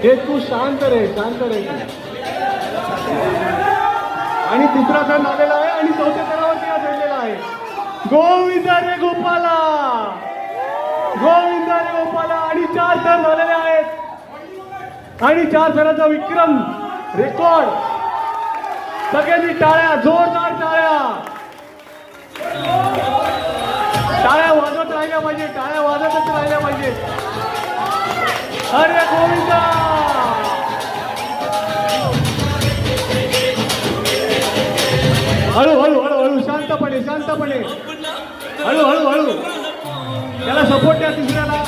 हे तू शांत रे, शांत रे. आणि तिसरा सण आलेला आहे आणि चौथ्या सणावरती हा चढलेला आहे. गोविंदा रे गोपाला, गोविंदा रे गोपाला. आणि 4 सण झालेले आहेत आणि 4 सणाचा विक्रम रेकॉर्ड. सगळ्यांनी टाळ्या, जोरदार टाळ्या, टाळ्या वाजत राहिल्या पाहिजे, टाळ्या वाजतच राहिल्या पाहिजे. अरे गोविंदा. हळू हळू हळू हळू, शांतपणे शांतपणे, हळू हळू हळू. त्याला सपोर्ट द्या तिसऱ्याला.